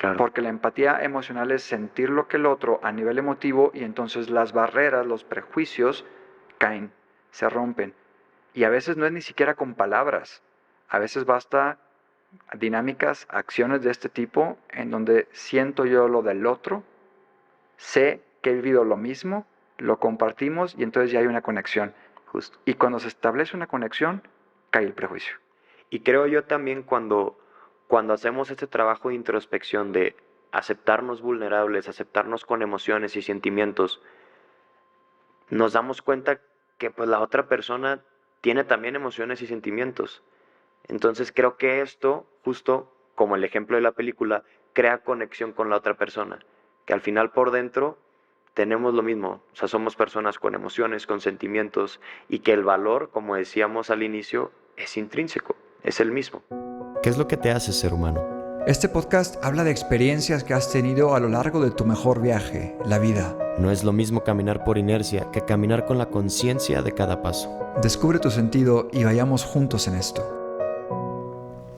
Claro. Porque la empatía emocional es sentir lo que el otro a nivel emotivo y entonces las barreras, los prejuicios caen, se rompen. Y a veces no es ni siquiera con palabras. A veces basta dinámicas, acciones de este tipo en donde siento yo lo del otro, sé que he vivido lo mismo, lo compartimos y entonces ya hay una conexión. Justo. Y cuando se establece una conexión, cae el prejuicio. Y creo yo también cuando hacemos este trabajo de introspección, de aceptarnos vulnerables, aceptarnos con emociones y sentimientos, nos damos cuenta que pues la otra persona tiene también emociones y sentimientos. Entonces creo que esto, justo como el ejemplo de la película, crea conexión con la otra persona, que al final por dentro tenemos lo mismo, o sea, somos personas con emociones, con sentimientos, y que el valor, como decíamos al inicio, es intrínseco, es el mismo. ¿Qué es lo que te hace ser humano? Este podcast habla de experiencias que has tenido a lo largo de tu mejor viaje, la vida. No es lo mismo caminar por inercia que caminar con la conciencia de cada paso. Descubre tu sentido y vayamos juntos en esto.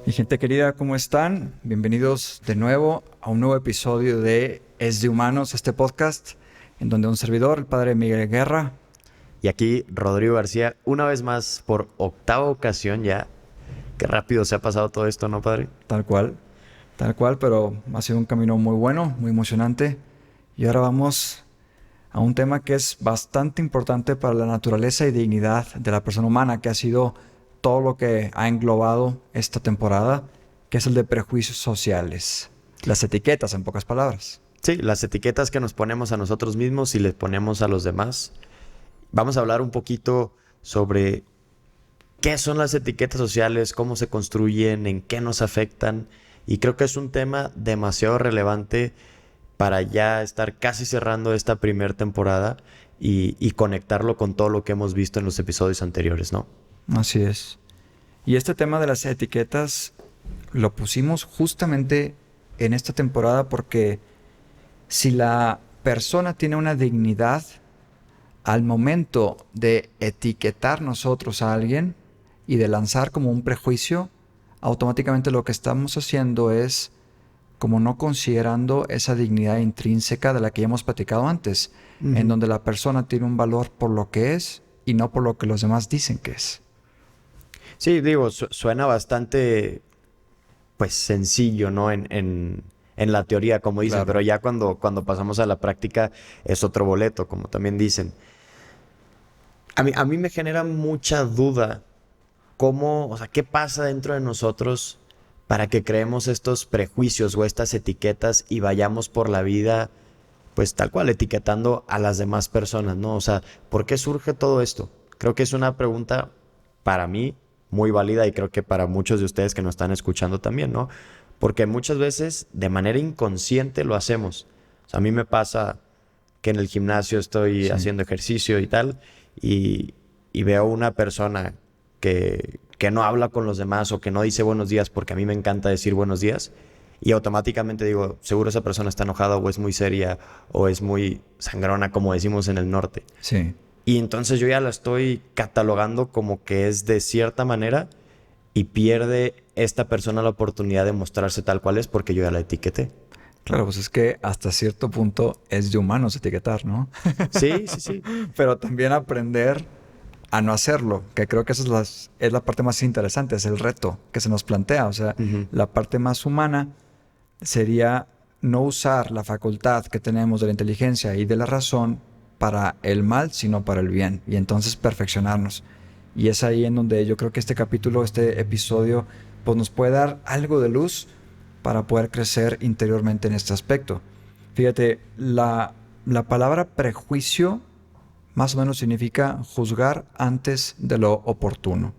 Mi gente querida, ¿cómo están? Bienvenidos de nuevo a un nuevo episodio de Es de Humanos, este podcast, en donde un servidor, el padre Miguel Guerra. Y aquí Rodrigo García, una vez más, por octava ocasión ya. Qué rápido se ha pasado todo esto, ¿no, padre? Tal cual, pero ha sido un camino muy bueno, muy emocionante. Y ahora vamos a un tema que es bastante importante para la naturaleza y dignidad de la persona humana, que ha sido todo lo que ha englobado esta temporada, que es el de prejuicios sociales. Las etiquetas, en pocas palabras. Sí, las etiquetas que nos ponemos a nosotros mismos y les ponemos a los demás. Vamos a hablar un poquito sobre qué son las etiquetas sociales, cómo se construyen, en qué nos afectan. Y creo que es un tema demasiado relevante para ya estar casi cerrando esta primera temporada y conectarlo con todo lo que hemos visto en los episodios anteriores, ¿no? Así es. Y este tema de las etiquetas lo pusimos justamente en esta temporada porque si la persona tiene una dignidad, al momento de etiquetar nosotros a alguien y de lanzar como un prejuicio, automáticamente lo que estamos haciendo es como no considerando esa dignidad intrínseca de la que ya hemos platicado antes, en donde la persona tiene un valor por lo que es y no por lo que los demás dicen que es. Sí, digo, suena bastante, pues, sencillo, ¿no? En la teoría, como dicen, Claro. pero ya cuando pasamos a la práctica es otro boleto, como también dicen. A mí me genera mucha duda cómo, o sea, qué pasa dentro de nosotros para que creemos estos prejuicios o estas etiquetas y vayamos por la vida, pues tal cual, etiquetando a las demás personas, ¿no? O sea, ¿por qué surge todo esto? Creo que es una pregunta para mí muy válida y creo que para muchos de ustedes que nos están escuchando también, ¿no? Porque muchas veces de manera inconsciente lo hacemos. O sea, a mí me pasa que en el gimnasio estoy haciendo ejercicio y tal, y veo una persona que no habla con los demás o que no dice buenos días porque a mí me encanta decir buenos días, y automáticamente digo, seguro esa persona está enojada o es muy seria o es muy sangrona, como decimos en el norte. Sí. Y entonces yo ya la estoy catalogando como que es de cierta manera y pierde esta persona la oportunidad de mostrarse tal cual es porque yo ya la etiqueté. Claro, pues es que hasta cierto punto es de humanos etiquetar, ¿no? Sí, sí, sí. Pero también aprender a no hacerlo, que creo que esa es la parte más interesante, es el reto que se nos plantea. O sea, la parte más humana sería no usar la facultad que tenemos de la inteligencia y de la razón para el mal, sino para el bien. Y entonces perfeccionarnos. Y es ahí en donde yo creo que este capítulo, este episodio, pues nos puede dar algo de luz para poder crecer interiormente en este aspecto. Fíjate, la palabra prejuicio más o menos significa juzgar antes de lo oportuno.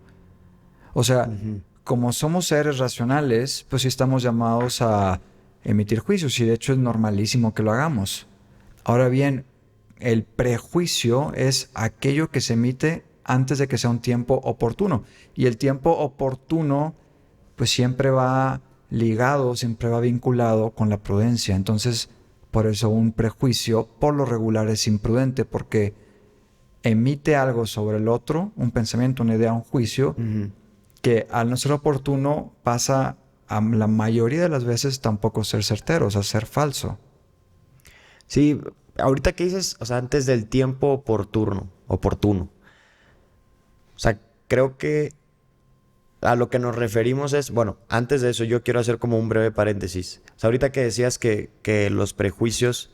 O sea, como somos seres racionales, pues sí estamos llamados a emitir juicios y de hecho es normalísimo que lo hagamos. Ahora bien, el prejuicio es aquello que se emite antes de que sea un tiempo oportuno. Y el tiempo oportuno pues siempre va ligado, siempre va vinculado con la prudencia. Entonces, por eso un prejuicio por lo regular es imprudente porque emite algo sobre el otro, un pensamiento, una idea, un juicio, que al no ser oportuno pasa la mayoría de las veces tampoco ser certero, o sea, ser falso. Sí, ahorita que dices, o sea, antes del tiempo oportuno. O sea, creo que a lo que nos referimos es, bueno, antes de eso yo quiero hacer como un breve paréntesis. O sea, ahorita que decías que los prejuicios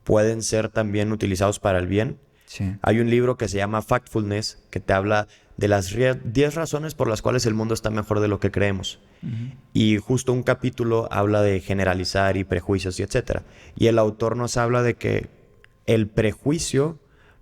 pueden ser también utilizados para el bien, Sí. hay un libro que se llama Factfulness, que te habla de las 10 razones por las cuales el mundo está mejor de lo que creemos. Ujú. Y justo un capítulo habla de generalizar y prejuicios y etcétera. Y el autor nos habla de que el prejuicio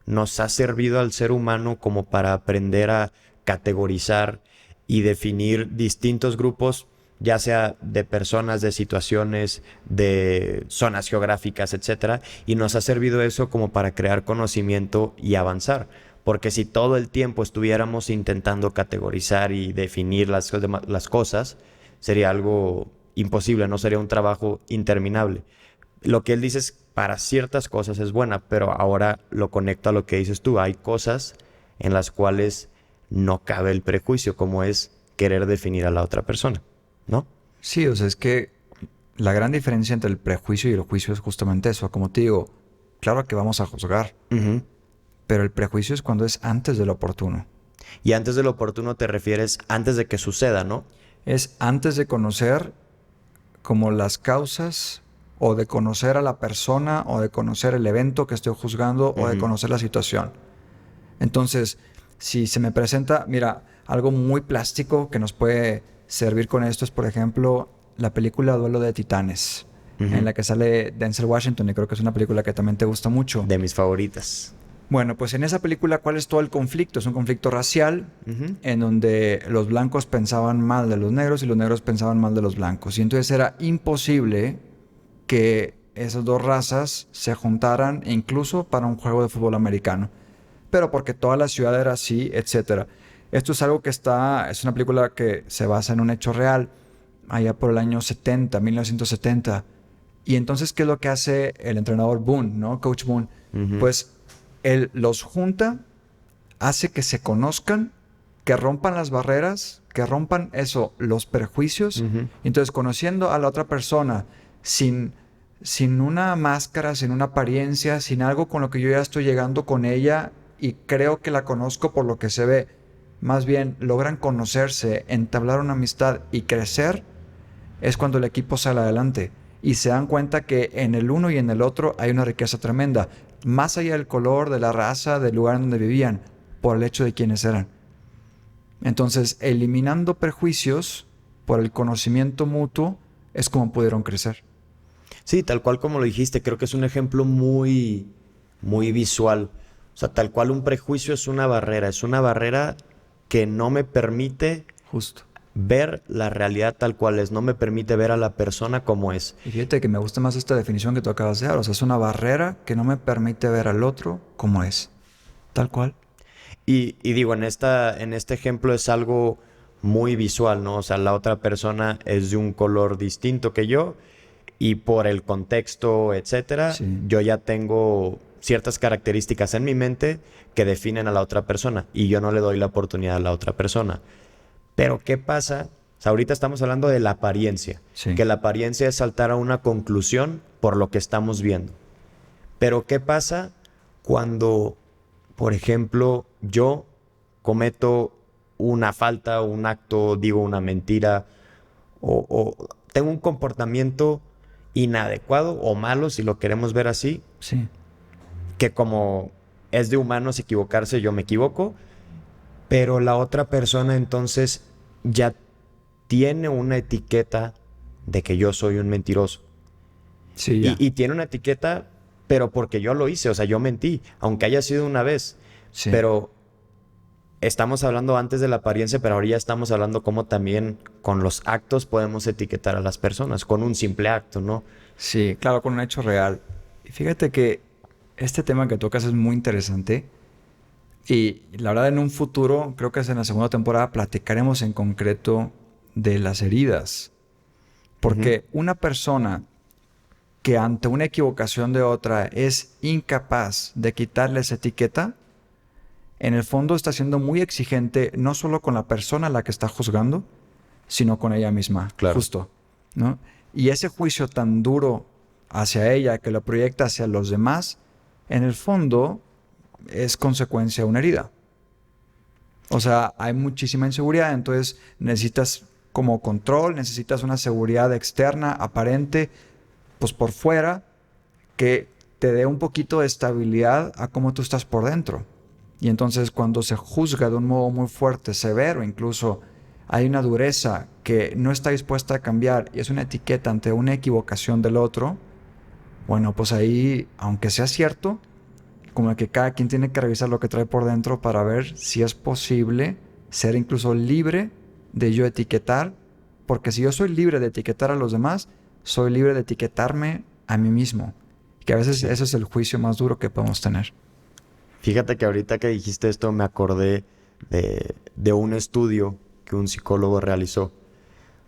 nos ha servido al ser humano como para aprender a categorizar y definir distintos grupos, ya sea de personas, de situaciones, de zonas geográficas, etcétera, y nos ha servido eso como para crear conocimiento y avanzar. Porque si todo el tiempo estuviéramos intentando categorizar y definir las cosas, sería algo imposible, no sería un trabajo interminable. Lo que él dice es para ciertas cosas es buena, pero ahora lo conecto a lo que dices tú. Hay cosas en las cuales no cabe el prejuicio, como es querer definir a la otra persona, ¿no? Sí, o sea, es que la gran diferencia entre el prejuicio y el juicio es justamente eso. Como te digo, claro que vamos a juzgar, Ujú. pero el prejuicio es cuando es antes de lo oportuno. Y antes de lo oportuno te refieres antes de que suceda, ¿no? Es antes de conocer como las causas o de conocer a la persona o de conocer el evento que estoy juzgando o de Ujú. conocer la situación. Entonces, si se me presenta, mira, algo muy plástico que nos puede servir con esto es, por ejemplo, la película Duelo de Titanes, en Ujú. la que sale Denzel Washington, y creo que es una película que también te gusta mucho. De mis favoritas. Bueno, pues en esa película, ¿cuál es todo el conflicto? Es un conflicto racial Ujú. en donde los blancos pensaban mal de los negros y los negros pensaban mal de los blancos. Y entonces era imposible que esas dos razas se juntaran incluso para un juego de fútbol americano. Pero porque toda la ciudad era así, etcétera. Esto es algo que es una película que se basa en un hecho real, allá por el año 70, 1970. Y entonces, ¿qué es lo que hace el entrenador Boone, ¿no? Coach Boone? Ujú. Pues él los junta, hace que se conozcan, que rompan las barreras, que rompan eso, los prejuicios. Ujú. Entonces, conociendo a la otra persona sin una máscara, sin una apariencia, sin algo con lo que yo ya estoy llegando con ella y creo que la conozco por lo que se ve, más bien logran conocerse, entablar una amistad y crecer, es cuando el equipo sale adelante y se dan cuenta que en el uno y en el otro hay una riqueza tremenda, más allá del color, de la raza, del lugar donde vivían, por el hecho de quiénes eran. Entonces, eliminando prejuicios por el conocimiento mutuo, es como pudieron crecer. Sí, tal cual como lo dijiste, creo que es un ejemplo muy, muy visual. O sea, tal cual un prejuicio es una barrera que no me permite Justo. ver la realidad tal cual es, no me permite ver a la persona como es. Y fíjate que me gusta más esta definición que tú acabas de dar. O sea, es una barrera que no me permite ver al otro como es. Tal cual. Y digo, en este ejemplo es algo muy visual, ¿no? O sea, la otra persona es de un color distinto que yo y por el contexto, etcétera, Sí. yo ya tengo ciertas características en mi mente que definen a la otra persona y yo no le doy la oportunidad a la otra persona. Pero ¿qué pasa? O sea, ahorita estamos hablando de la apariencia, Sí. que la apariencia es saltar a una conclusión por lo que estamos viendo. Pero ¿qué pasa cuando, por ejemplo, yo cometo una falta, un acto, digo una mentira o tengo un comportamiento inadecuado o malo, si lo queremos ver así, Sí. que como es de humanos equivocarse, yo me equivoco, pero la otra persona entonces ya tiene una etiqueta de que yo soy un mentiroso. Sí, ya. Y tiene una etiqueta, pero porque yo lo hice, o sea, yo mentí, aunque haya sido una vez. Sí. Pero estamos hablando antes de la apariencia, pero ahora ya estamos hablando cómo también con los actos podemos etiquetar a las personas, con un simple acto, ¿no? Sí, claro, con un hecho real. Y fíjate que este tema que tocas es muy interesante. Y la verdad, en un futuro, creo que es en la segunda temporada, platicaremos en concreto de las heridas. Porque una persona que ante una equivocación de otra es incapaz de quitarle esa etiqueta, en el fondo está siendo muy exigente no solo con la persona a la que está juzgando, sino con ella misma. Claro. Justo, ¿no? Y ese juicio tan duro hacia ella, que lo proyecta hacia los demás, en el fondo es consecuencia de una herida. O sea, hay muchísima inseguridad, entonces necesitas como control, necesitas una seguridad externa, aparente, pues por fuera, que te dé un poquito de estabilidad a cómo tú estás por dentro. Y entonces cuando se juzga de un modo muy fuerte, severo, incluso hay una dureza que no está dispuesta a cambiar y es una etiqueta ante una equivocación del otro, bueno, pues ahí, aunque sea cierto, como que cada quien tiene que revisar lo que trae por dentro para ver si es posible ser incluso libre de yo etiquetar, porque si yo soy libre de etiquetar a los demás, soy libre de etiquetarme a mí mismo. Que a veces ese es el juicio más duro que podemos tener. Fíjate que ahorita que dijiste esto me acordé de un estudio que un psicólogo realizó.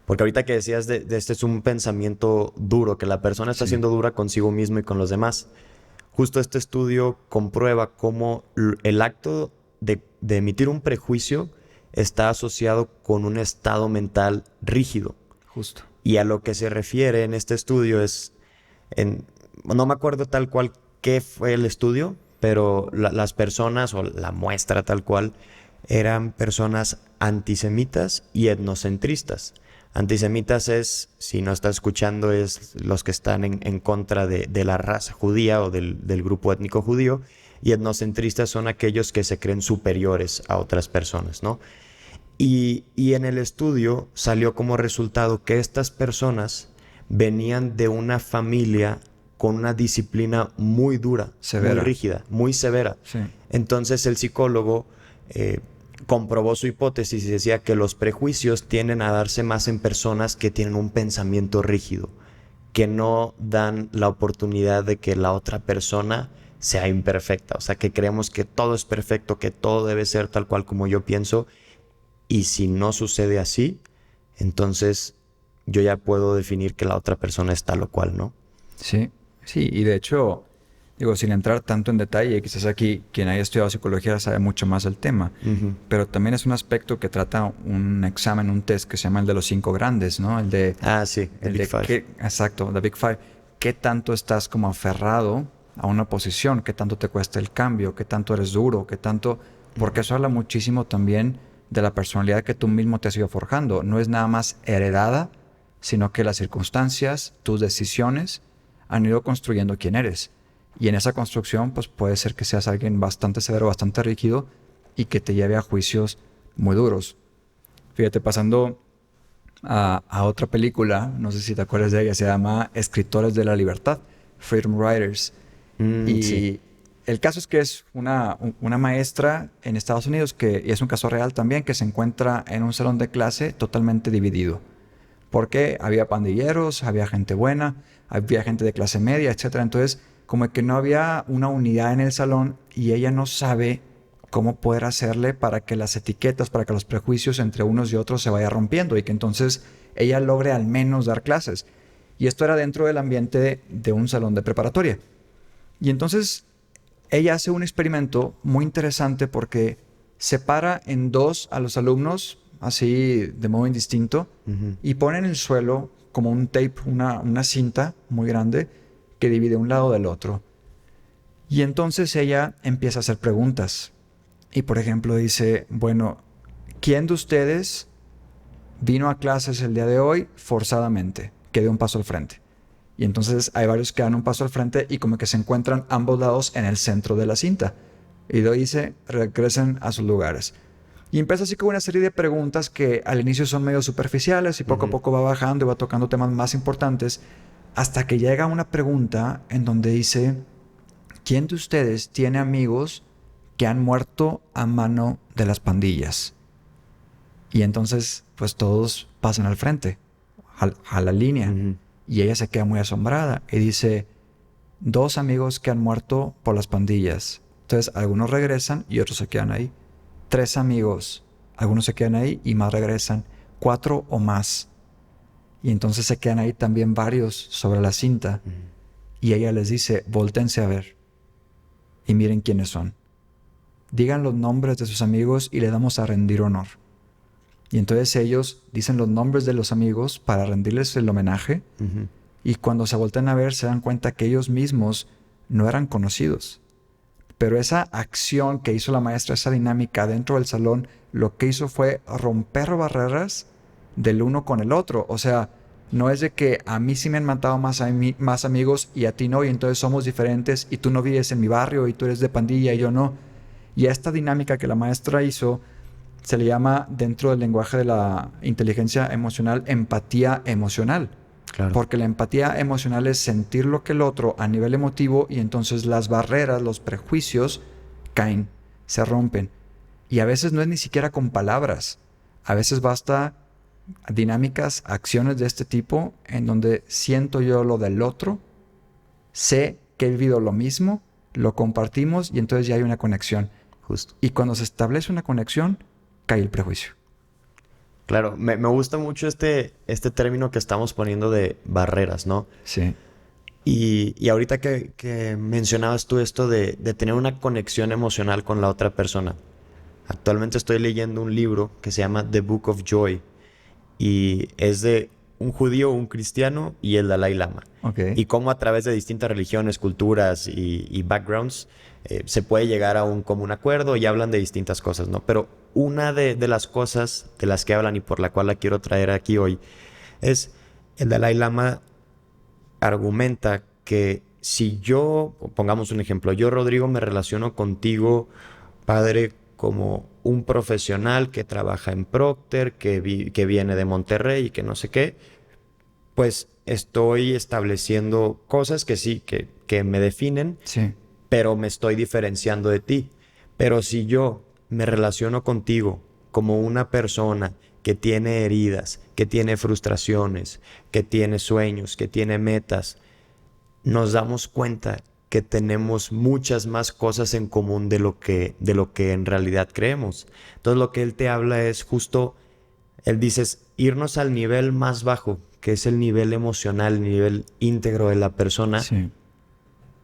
Porque ahorita que decías de este es un pensamiento duro, que la persona está siendo dura consigo mismo y con los demás. Justo este estudio comprueba cómo el acto de emitir un prejuicio está asociado con un estado mental rígido. Justo. Y a lo que se refiere en este estudio es, no me acuerdo tal cual qué fue el estudio, pero las personas o la muestra tal cual eran personas antisemitas y etnocentristas. Antisemitas es, si no estás escuchando, es los que están en contra de la raza judía o del grupo étnico judío, y etnocentristas son aquellos que se creen superiores a otras personas, ¿no? Y en el estudio salió como resultado que estas personas venían de una familia con una disciplina muy dura, Severa. muy rígida, muy severa. Sí. Entonces el psicólogo comprobó su hipótesis y decía que los prejuicios tienden a darse más en personas que tienen un pensamiento rígido, que no dan la oportunidad de que la otra persona sea imperfecta. O sea, que creemos que todo es perfecto, que todo debe ser tal cual como yo pienso. Y si no sucede así, entonces yo ya puedo definir que la otra persona es tal o cual, ¿no? Sí, sí, y de hecho, digo, sin entrar tanto en detalle, quizás aquí quien haya estudiado psicología sabe mucho más del tema, pero también es un aspecto que trata un examen, un test que se llama el de los 5 grandes, ¿no? El de... Ah, sí, el Big Five. Exacto, the Big Five. ¿Qué tanto estás como aferrado a una posición? ¿Qué tanto te cuesta el cambio? ¿Qué tanto eres duro? ¿Qué tanto...? Porque eso habla muchísimo también de la personalidad que tú mismo te has ido forjando. No es nada más heredada, sino que las circunstancias, tus decisiones han ido construyendo quién eres. Y en esa construcción, pues puede ser que seas alguien bastante severo, bastante rígido y que te lleve a juicios muy duros. Fíjate, pasando a otra película, no sé si te acuerdas de ella, se llama Escritores de la Libertad, Freedom Writers. Y Sí. el caso es que es una maestra en Estados Unidos, y es un caso real también, que se encuentra en un salón de clase totalmente dividido. Porque había pandilleros, había gente buena, había gente de clase media, etc. Entonces, como que no había una unidad en el salón y ella no sabe cómo poder hacerle para que las etiquetas, para que los prejuicios entre unos y otros se vayan rompiendo y que entonces ella logre al menos dar clases. Y esto era dentro del ambiente de un salón de preparatoria. Y entonces ella hace un experimento muy interesante porque separa en dos a los alumnos, así de modo indistinto, y pone en el suelo como un tape, una cinta muy grande que divide un lado del otro. Y entonces ella empieza a hacer preguntas. Y por ejemplo dice, bueno, ¿quién de ustedes vino a clases el día de hoy forzadamente? Que dé un paso al frente. Y entonces hay varios que dan un paso al frente y como que se encuentran ambos lados en el centro de la cinta. Y luego dice, regresen a sus lugares. Y empieza así con una serie de preguntas que al inicio son medio superficiales y poco a poco va bajando y va tocando temas más importantes hasta que llega una pregunta en donde dice, ¿quién de ustedes tiene amigos que han muerto a mano de las pandillas? Y entonces pues todos pasan al frente, a la línea. Y ella se queda muy asombrada y dice, 2 amigos que han muerto por las pandillas. Entonces algunos regresan y otros se quedan ahí. 3 amigos, algunos se quedan ahí y más regresan. 4 o más. Y entonces se quedan ahí también varios sobre la cinta. Y ella les dice, voltéense a ver y miren quiénes son. Digan los nombres de sus amigos y le damos a rendir honor. Y entonces ellos dicen los nombres de los amigos para rendirles el homenaje. Ujú. Y cuando se voltean a ver, se dan cuenta que ellos mismos no eran conocidos. Pero esa acción que hizo la maestra, esa dinámica dentro del salón, lo que hizo fue romper barreras del uno con el otro. O sea, no es de que a mí sí me han matado más amigos y a ti no, y entonces somos diferentes y tú no vives en mi barrio y tú eres de pandilla y yo no. Y a esta dinámica que la maestra hizo se le llama, dentro del lenguaje de la inteligencia emocional, empatía emocional. Claro. Porque la empatía emocional es sentir lo que el otro a nivel emotivo, y entonces las barreras, los prejuicios caen, se rompen. Y a veces no es ni siquiera con palabras. A veces basta dinámicas, acciones de este tipo, en donde siento yo lo del otro, sé que he vivido lo mismo, lo compartimos y entonces ya hay una conexión. Justo. Y cuando se establece una conexión, cae el prejuicio. Claro, me gusta mucho este término que estamos poniendo de barreras, ¿no? Sí. Y ahorita que mencionabas tú esto de tener una conexión emocional con la otra persona. Actualmente estoy leyendo un libro que se llama The Book of Joy. Y es de un judío, un cristiano y el Dalai Lama. Okay. Y cómo a través de distintas religiones, culturas y backgrounds se puede llegar a un común acuerdo, y hablan de distintas cosas, ¿no? Pero una de las cosas de las que hablan y por la cual la quiero traer aquí hoy es el Dalai Lama argumenta que si yo, pongamos un ejemplo, yo, Rodrigo, me relaciono contigo, padre, como un profesional que trabaja en Procter, que viene de Monterrey y que no sé qué, pues estoy estableciendo cosas que sí, que me definen, Sí. pero me estoy diferenciando de ti. Pero si yo me relaciono contigo como una persona que tiene heridas, que tiene frustraciones, que tiene sueños, que tiene metas, nos damos cuenta que tenemos muchas más cosas en común de lo que en realidad creemos. Entonces lo que él te habla es justo, él dice, irnos al nivel más bajo, que es el nivel emocional, el nivel íntegro de la persona, Sí.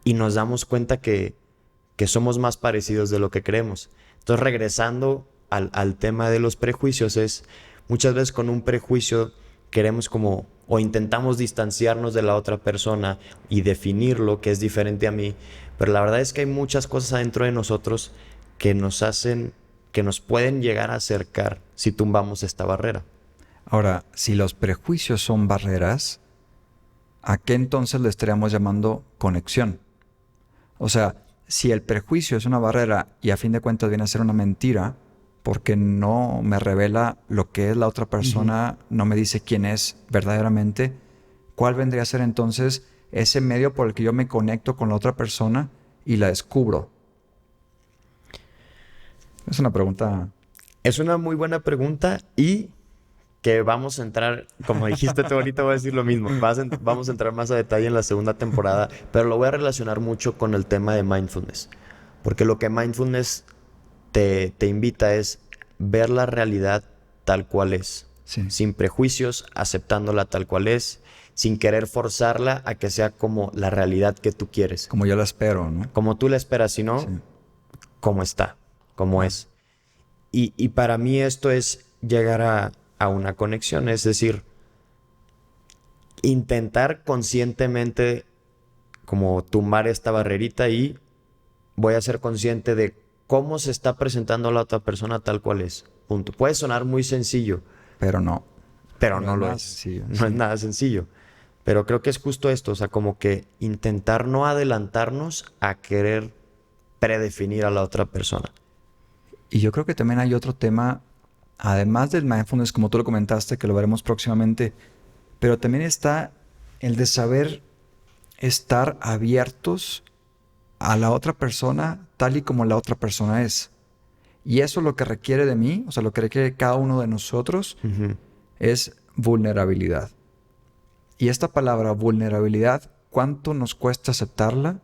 y nos damos cuenta que somos más parecidos de lo que creemos. Entonces, regresando al tema de los prejuicios, es muchas veces con un prejuicio queremos como, o intentamos distanciarnos de la otra persona y definirlo que es diferente a mí, pero la verdad es que hay muchas cosas adentro de nosotros que nos hacen, que nos pueden llegar a acercar si tumbamos esta barrera. Ahora, si los prejuicios son barreras, ¿a qué entonces le estaríamos llamando conexión? O sea, si el prejuicio es una barrera y a fin de cuentas viene a ser una mentira, porque no me revela lo que es la otra persona, no me dice quién es verdaderamente, ¿cuál vendría a ser entonces ese medio por el que yo me conecto con la otra persona y la descubro? Es una pregunta. Es una muy buena pregunta, y que vamos a entrar, como dijiste tú ahorita, voy a decir lo mismo. Vamos a entrar más a detalle en la segunda temporada, pero lo voy a relacionar mucho con el tema de mindfulness. Porque lo que mindfulness te invita es ver la realidad tal cual es. Sí. Sin prejuicios, aceptándola tal cual es, sin querer forzarla a que sea como la realidad que tú quieres. Como yo la espero, ¿no? Como tú la esperas, sino Sí. como está, como es. Y para mí esto es llegar a una conexión, es decir, intentar conscientemente como tumbar esta barrerita, y voy a ser consciente de cómo se está presentando a la otra persona tal cual es. Punto. Puede sonar muy sencillo, Pero no. pero no es lo nada es. sencillo, No sí. es nada sencillo. Pero creo que es justo esto, o sea, como que intentar no adelantarnos a querer predefinir a la otra persona. Y yo creo que también hay otro tema, además del mindfulness, como tú lo comentaste, que lo veremos próximamente, pero también está el de saber estar abiertos a la otra persona tal y como la otra persona es. Y eso lo que requiere de mí, o sea, lo que requiere de cada uno de nosotros, Ujú. es vulnerabilidad. Y esta palabra vulnerabilidad, ¿cuánto nos cuesta aceptarla?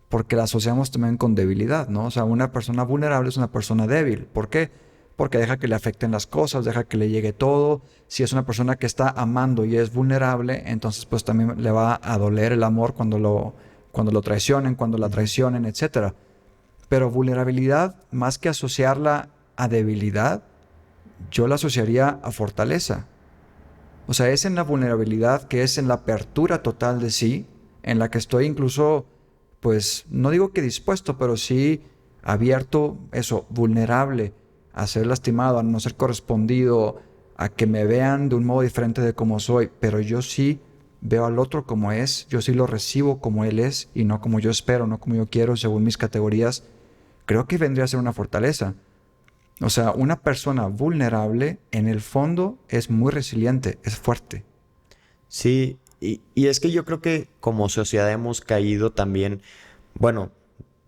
Porque la asociamos también con debilidad, ¿no? O sea, una persona vulnerable es una persona débil. ¿Por qué? Porque deja que le afecten las cosas, deja que le llegue todo. Si es una persona que está amando y es vulnerable, entonces pues también le va a doler el amor cuando lo traicionen, cuando la traicionen, etc. Pero vulnerabilidad, más que asociarla a debilidad, yo la asociaría a fortaleza. O sea, es en la vulnerabilidad, que es en la apertura total de sí, en la que estoy incluso, pues, no digo que dispuesto, pero sí abierto, eso, vulnerable, a ser lastimado, a no ser correspondido, a que me vean de un modo diferente de como soy, pero yo sí veo al otro como es, yo sí lo recibo como él es y no como yo espero, no como yo quiero, según mis categorías. Creo que vendría a ser una fortaleza. O sea, una persona vulnerable, en el fondo, es muy resiliente, es fuerte. Sí, y es que yo creo que como sociedad hemos caído también, bueno,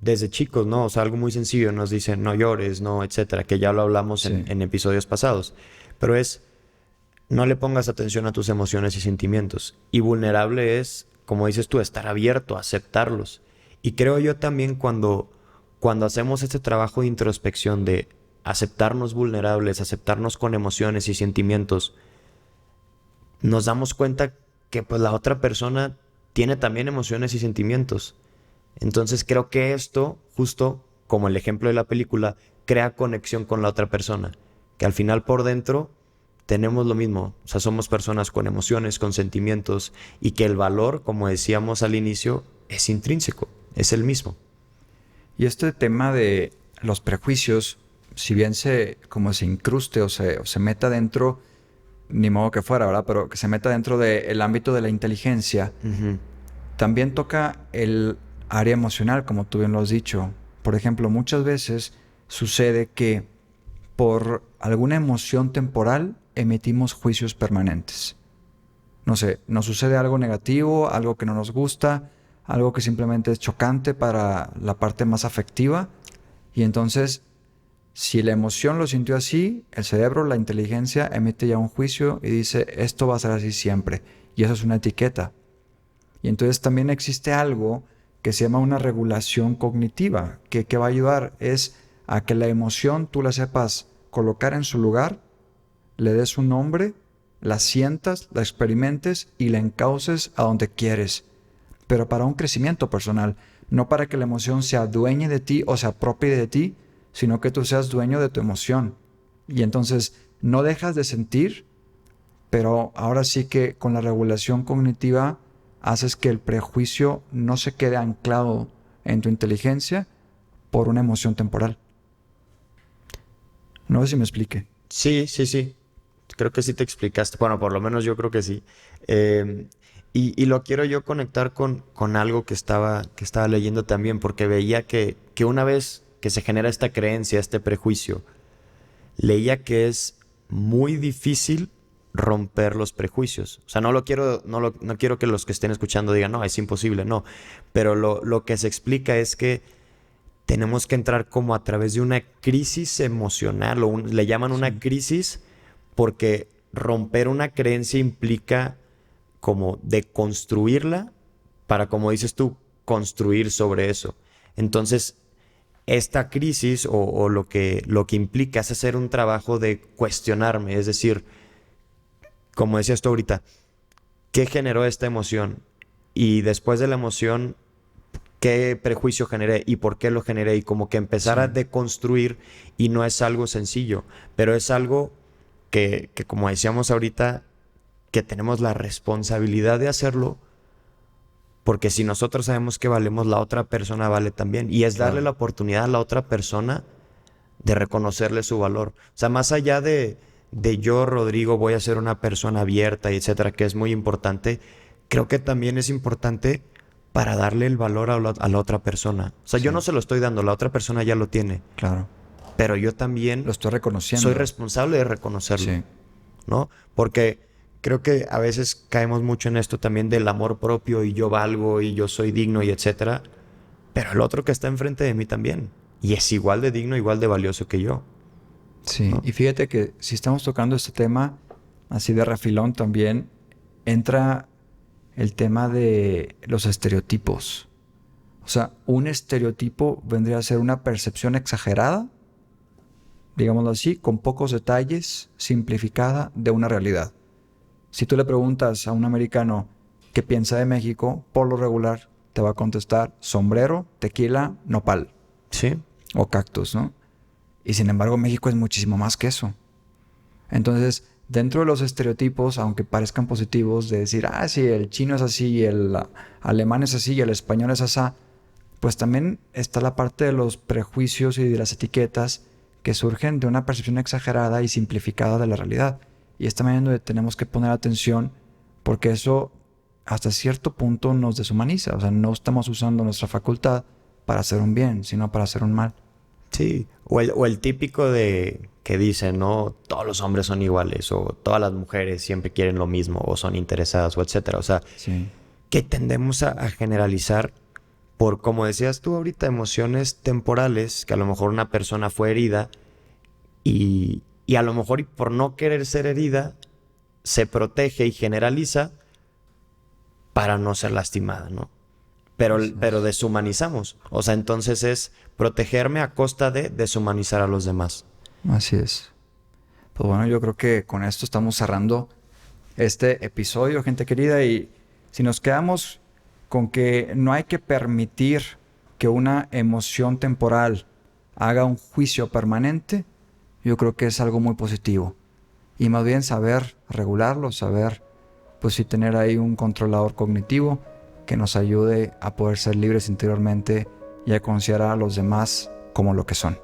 desde chicos, ¿no? O sea, algo muy sencillo, nos dicen no llores, no, etcétera, que ya lo hablamos Sí. en episodios pasados. Pero es, no le pongas atención a tus emociones y sentimientos. Y vulnerable es, como dices tú, estar abierto a aceptarlos. Y creo yo también cuando hacemos este trabajo de introspección de aceptarnos vulnerables, aceptarnos con emociones y sentimientos, nos damos cuenta que pues la otra persona tiene también emociones y sentimientos. Entonces creo que esto, justo como el ejemplo de la película, crea conexión con la otra persona. Que al final por dentro tenemos lo mismo. O sea, somos personas con emociones, con sentimientos, y que el valor, como decíamos al inicio, es intrínseco, es el mismo. Y este tema de los prejuicios, si bien como se incruste o se meta dentro, ni modo que fuera, ¿verdad? Pero que se meta dentro del ámbito de la inteligencia, también toca el área emocional, como tú bien lo has dicho. Por ejemplo, muchas veces sucede que por alguna emoción temporal emitimos juicios permanentes. No sé, nos sucede algo negativo, algo que no nos gusta, algo que simplemente es chocante para la parte más afectiva. Y entonces, si la emoción lo sintió así, el cerebro, la inteligencia, emite ya un juicio y dice, esto va a ser así siempre. Y eso es una etiqueta. Y entonces también existe algo que se llama una regulación cognitiva, que va a ayudar es a que la emoción tú la sepas colocar en su lugar, le des un nombre, la sientas, la experimentes y la encauces a donde quieres. Pero para un crecimiento personal, no para que la emoción se adueñe de ti o se apropie de ti, sino que tú seas dueño de tu emoción. Y entonces no dejas de sentir, pero ahora sí que con la regulación cognitiva haces que el prejuicio no se quede anclado en tu inteligencia por una emoción temporal. No sé si me explique. Sí, sí, sí. Creo que sí te explicaste. Bueno, por lo menos yo creo que sí. Eh, y lo quiero yo conectar con algo que estaba leyendo también, porque veía que una vez que se genera esta creencia, este prejuicio, leía que es muy difícil romper los prejuicios. O sea, no quiero que los que estén escuchando digan, no, es imposible, no. Pero lo que se explica es que tenemos que entrar como a través de una crisis emocional, le llaman una Sí. crisis, porque romper una creencia implica como deconstruirla para, como dices tú, construir sobre eso. Entonces, esta crisis o lo que implica es hacer un trabajo de cuestionarme, es decir, como decías tú ahorita, ¿qué generó esta emoción? Y después de la emoción, ¿qué prejuicio generé y por qué lo generé? Y como que empezar a Sí. deconstruir, y no es algo sencillo, pero es algo que como decíamos ahorita, que tenemos la responsabilidad de hacerlo, porque si nosotros sabemos que valemos, la otra persona vale también. Y es darle la Claro. oportunidad a la otra persona de reconocerle su valor. O sea, más allá de yo, Rodrigo, voy a ser una persona abierta y etcétera, que es muy importante, creo que también es importante para darle el valor a la otra persona. O sea, yo no Sí. se lo estoy dando, la otra persona ya lo tiene, Claro. pero yo Lo también estoy soy reconociendo. responsable de reconocerlo, Sí. ¿no? Porque creo que a veces caemos mucho en esto también del amor propio y yo valgo y yo soy digno y etcétera, pero el otro que está enfrente de mí también, y es igual de digno, igual de valioso que yo, Sí. ¿no? Y fíjate que si estamos tocando este tema así de refilón también, entra el tema de los estereotipos. O sea, un estereotipo vendría a ser una percepción exagerada, digámoslo así, con pocos detalles, simplificada de una realidad. Si tú le preguntas a un americano qué piensa de México, por lo regular te va a contestar sombrero, tequila, nopal Sí, o cactus, ¿no? Y sin embargo, México es muchísimo más que eso. Entonces, dentro de los estereotipos, aunque parezcan positivos, de decir, sí, el chino es así, el alemán es así y el español es así, pues también está la parte de los prejuicios y de las etiquetas que surgen de una percepción exagerada y simplificada de la realidad. Y es también donde tenemos que poner atención, porque eso hasta cierto punto nos deshumaniza. O sea, no estamos usando nuestra facultad para hacer un bien, sino para hacer un mal. Sí, o el típico de que dice, ¿no? Todos los hombres son iguales, o todas las mujeres siempre quieren lo mismo, o son interesadas, o etcétera. O sea, Sí. que tendemos a generalizar por, como decías tú ahorita, emociones temporales, que a lo mejor una persona fue herida y a lo mejor por no querer ser herida, se protege y generaliza para no ser lastimada, ¿no? Pero deshumanizamos. O sea, entonces es protegerme a costa de deshumanizar a los demás. Así es. Pues bueno, yo creo que con esto estamos cerrando este episodio, gente querida, y si nos quedamos con que no hay que permitir que una emoción temporal haga un juicio permanente, yo creo que es algo muy positivo. Y más bien saber regularlo, saber, pues sí, tener ahí un controlador cognitivo que nos ayude a poder ser libres interiormente y a considerar a los demás como lo que son.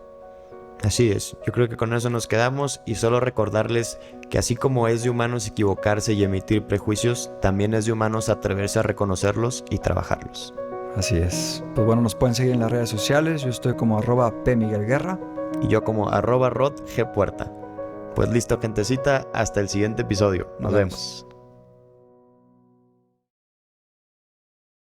Así es, yo creo que con eso nos quedamos y solo recordarles que así como es de humanos equivocarse y emitir prejuicios, también es de humanos atreverse a reconocerlos y trabajarlos. Así es. Pues bueno, nos pueden seguir en las redes sociales. Yo estoy como @PMiguelGuerra. Y yo como @RodGPuerta. Pues listo, gentecita, hasta el siguiente episodio. Nos vemos.